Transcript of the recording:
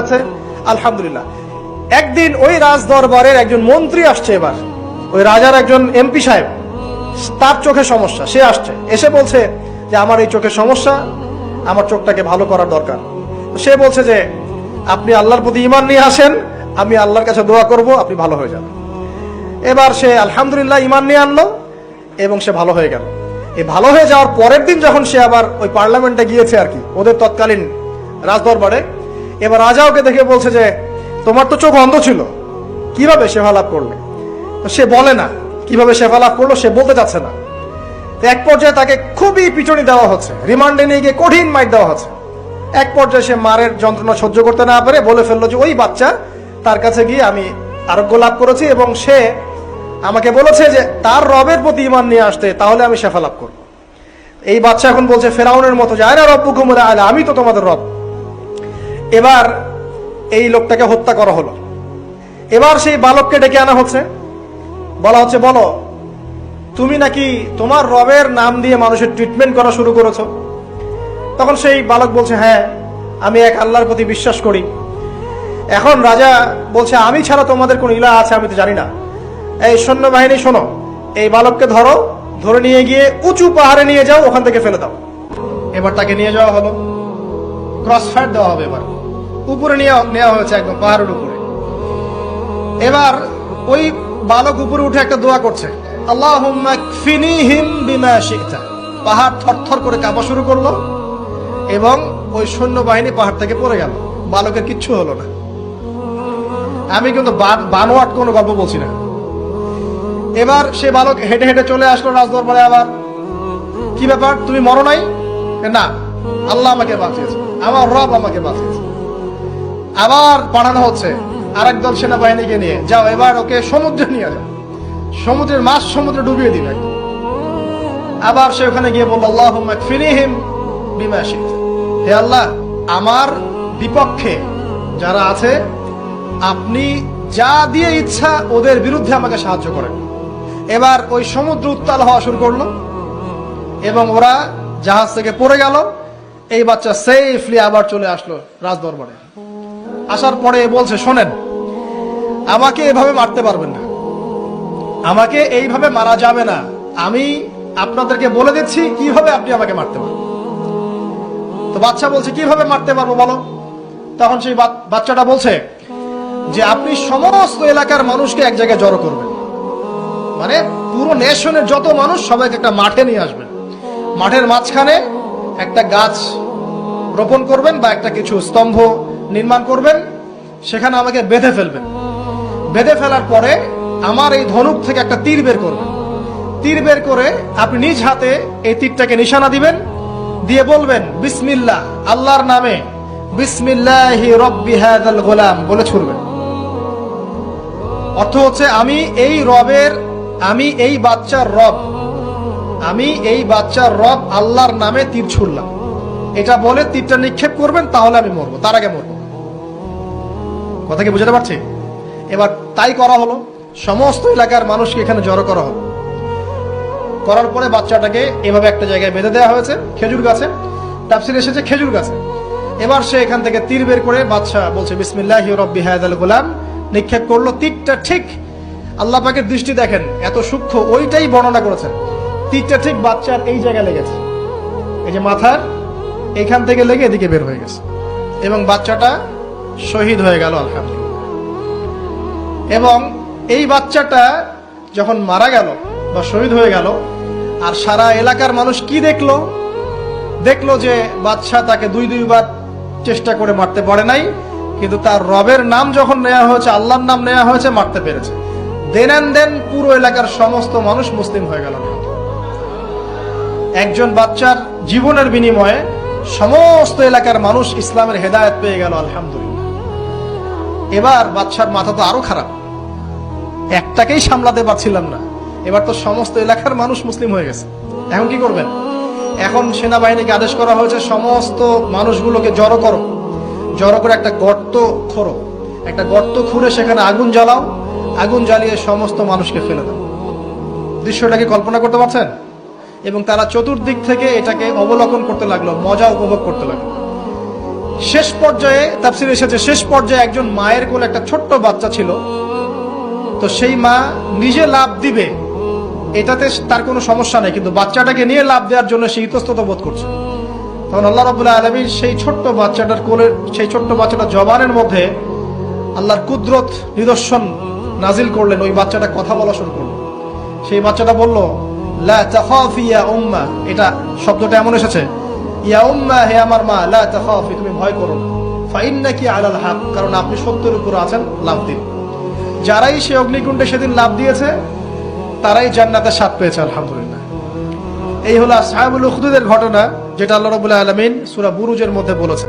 আছে আলহামদুলিল্লাহ। একদিন ওই রাজ দরবারের একজন মন্ত্রী আসছে, এবার ওই রাজার একজন এমপি সাহেব, তার চোখে সমস্যা, সে আসছে, এসে বলছে যে আমার এই চোখের সমস্যা, আমার চোখটাকে ভালো করার দরকার। সে বলছে যে আপনি আল্লাহর প্রতি ঈমান নিয়ে আসেন, আমি আল্লাহর কাছে দোয়া করব, আপনি ভালো হয়ে যাবেন। এবার সে আলহামদুলিল্লাহ ঈমান নিয়ে আনলো এবং সে ভালো হয়ে গেল। এই ভালো হয়ে যাওয়ার পরের দিন যখন সে আবার ওই পার্লামেন্টে গিয়েছে আর কি, ওদের তৎকালীন রাজদরবারে, এবার রাজা ওকে দেখে বলছে যে তোমার তো চোখ অন্ধ ছিল, কিভাবে শেফা লাভ করলে? তো সে বলে না কিভাবে শেফা লাভ করলো, সে বলতে চাচ্ছে না। তো এক পর্যায়ে তাকে খুবই পিটুনি দেওয়া হচ্ছে, রিমান্ডে নিয়ে গিয়ে কঠিন মাইর দেওয়া হচ্ছে। এক পর্যায়ে সে মারের যন্ত্রণা সহ্য করতে না পারে বলে ফেললো যে ওই বাচ্চা, তার কাছে গিয়ে আমি আরোগ্য লাভ করেছি এবং সে আমাকে বলেছে যে তার রবের প্রতি ঈমান নিয়ে আসতে, তাহলে আমি শেফা লাভ করবো। এই বাচ্চা এখন বলছে ফেরাউনের মতো যে আয়না রব্বুকুম আলা, আমি তো তোমাদের রব। এবার এই লোকটাকে হত্যা করা হলো। এবার সেই বালককে ডেকে আনা হচ্ছে, বলা হচ্ছে বলো তুমি নাকি তোমার রবের নাম দিয়ে মানুষের ট্রিটমেন্ট করা শুরু করেছো? তখন সেই বালক বলছে হ্যাঁ, আমি এক আল্লাহর প্রতি বিশ্বাস করি। এখন রাজা বলছে আমি ছাড়া তোমাদের কোন ইলাহ আছে আমি তো জানি না। এই সৈন্যবাহিনী শোনো, এই বালককে ধরো, ধরে নিয়ে গিয়ে উঁচু পাহাড়ে নিয়ে যাও, ওখান থেকে ফেলে দাও। এবার তাকে নিয়ে যাওয়া হলো, ক্রস ফায়ার দেওয়া হবে, এবার উপরে নেওয়া হয়েছে, একদম পাহাড়ের উপরে। এবার ওই বালক উপরে উঠে একটা দোয়া করছে, আল্লাহুম্মা কফিনিহিম বিমা শি'তা। পাহাড় থরথর করে কাঁপা শুরু করলো এবং ওই সৈন্যবাহিনী পাহাড় থেকে পড়ে গেল, বালকের কিচ্ছু হলো না। আমি কিন্তু বানোয়াট কোনো গল্প বলছি না। এবার সে বালক হেঁটে হেঁটে চলে আসলো রাজদরবারে। আবার কি ব্যাপার, তুমি মরো নাই? না, আল্লাহ আমাকে বাঁচিয়েছে, আমার রব আমাকে বাঁচিয়েছে। আবার পাঠানো হচ্ছে আরেক দল সেনাবাহিনীকে নিয়ে, যাও এবার ওকে সমুদ্রে নিয়ে যাও, সমুদ্রের মাছ সমুদ্রে ডুবিয়ে দিবে। আবার সে ওখানে গিয়ে বলল আল্লাহুম্মা কফিনিহিম বিমা শি'তা, হে আল্লাহ আমার বিপক্ষে যারা আছে আপনি যা দিয়ে ইচ্ছা ওদের বিরুদ্ধে আমাকে সাহায্য করেন। এবার ওই সমুদ্র উত্তাল হওয়া শুরু করলো এবং ওরা জাহাজ থেকে পড়ে গেল। এই বাচ্চা সেফলি আবার চলে আসলো রাজদরবারে। আসার পরে বলছে শোনেন, আমাকে এভাবে মারতে পারবেন না, আমাকে এইভাবে মারা যাবে না, আমি আপনাদেরকে বলে দিচ্ছি কিভাবে আপনি আমাকে মারতে পারবেন। তো বাচ্চা বলছে কিভাবে মারতে পারবো বলো। তখন সেই বাচ্চাটা বলছে যে আপনি সমস্ত এলাকার মানুষকে এক জায়গায় জড়ো করবেন, মানে পুরো নেশনের যত মানুষ সবাইকে একটা মাঠে নিয়ে আসবেন, মাঠের মাঝখানে একটা গাছ রোপণ করবেন বা একটা কিছু স্তম্ভ নির্মাণ করবেন, সেখানে আমাকে বেঁধে ফেলবেন। বেঁধে ফেলার পরে আমার এই ধনুক থেকে একটা তীর বের করবেন, তীর বের করে আপনি নিজ হাতে এই তীরটাকে নিশানা দিবেন, দিয়ে বলবেন বিসমিল্লাহ, আল্লাহর নামে, বিসমিল্লাহি রব্বি হাযাল গোলাম বলে ছুড়বেন। অর্থ হচ্ছে আমি এই রবের, আমি এই বাচ্চার রব, আমি এই বাচ্চার রব আল্লাহর নামে তীর ছুড়লাম, এটা বলে তীরটা নিক্ষেপ করবেন, তাহলে আমি মরবো, তার আগে মরবো। কথা কি বুঝতে পারছি? এবার তাই করা হলো, সমস্ত এলাকার মানুষকে এখানে জড়ো করা হলো। করার পরে বাচ্চাটাকে এভাবে একটা জায়গায় বেঁধে দেওয়া হয়েছে, খেজুর গাছে, তাফসীরে এসেছে খেজুর গাছে। এবার সে এখান থেকে তীর বের করে বাচ্চা বলছে বিসমিল্লাহি রব্বি হাযাল গোলাম, নিক্ষেপ করলো। তীরটা ঠিক, আল্লাহ পাকের দৃষ্টি দেখেন এত সূক্ষ্ম, ওইটাই বর্ণনা করেছেন। তীরটা ঠিক বাচ্চার এই জায়গায় লেগেছে, এই যে মাথার এখান থেকে লেগে এদিকে বের হয়ে গেছে এবং বাচ্চাটা শহীদ হয়ে গেল আলহামদুলিল্লাহ। এবং এই বাচ্চাটা যখন মারা গেল বা শহীদ হয়ে গেল, আর সারা এলাকার মানুষ কি দেখলো? দেখলো যে বাচ্চা তাকে দুইবার চেষ্টা করে মারতে পারে নাই, কিন্তু তার রবের নাম যখন নেওয়া হয়েছে, আল্লাহর নাম নেওয়া হয়েছে, মারতে পেরেছে। দেন এন্ড দেন পুরো এলাকার সমস্ত মানুষ মুসলিম হয়ে গেল। একজন বাচ্চার জীবনের বিনিময়ে সমস্ত এলাকার মানুষ ইসলামের হেদায়েত পেয়ে গেল আলহামদুলিল্লাহ। এবার বাচ্চার মাথা তো আরো খারাপ, একটাকেই সামলাতে পারছিলাম না, এবার তো সমস্ত এলাকার মানুষ মুসলিম হয়ে গেছে। এখন কি করবেন? এখন সেনাবাহিনীকে আদেশ করা হয়েছে সমস্ত মানুষগুলোকে জড়ো করো, জড়ো করে একটা গর্ত খোঁড়ো, একটা গর্ত খুঁড়ে সেখানে আগুন জ্বালাও, আগুন জ্বালিয়ে সমস্ত মানুষকে ফেলে দাও। দৃশ্যটাকে কল্পনা করতে পারছেন? এবং তারা চতুর্দিক থেকে এটাকে অবলোকন করতে লাগলো, মজা উপভোগ করতে লাগলো। শেষ পর্যায়ে তাফসীরে এসেছে, শেষ পর্যায়ে একজন মায়ের কোলে একটা ছোট্ট বাচ্চা ছিল। তো সেই মা নিজে লাভ দিবে এটাতে তার কোনো সমস্যা নেই, কিন্তু বাচ্চাটাকে নিয়ে লাভ দেওয়ার জন্য সে ইতস্তত বোধ করছে। তখন আল্লাহ রাব্বুল আলামিন সেই ছোট্ট বাচ্চাটার কোলে, সেই ছোট্ট বাচ্চাটার জবানের মধ্যে আল্লাহর কুদরত নিদর্শন নাজিল করলেন। ওই বাচ্চাটা কথা বলা শুরু করলো। সেই বাচ্চাটা বলল, লা তাখাফি ইয়া উম্মা, এটা শব্দটা এমন এসেছে, ইয়া উম্মা, হে আমার মা, লা তাখাফি, তুমি ভয় করো না, ফাইন্নাকি আলাল হক, কারণ আপনি সত্যের উপর আছেন, লাভ দিন। যারাই সে অগ্নিকুণ্ডে সেদিন লাভ দিয়েছে তারাই জান্নাতের স্বাদ পেয়েছে, আলহামদুলিল্লাহ। এই হলো আসহাবুল উখদুদের ঘটনা, যেটা আল্লাহ রাব্বুল আলামিন সূরা বুরুজের মধ্যে বলেছে।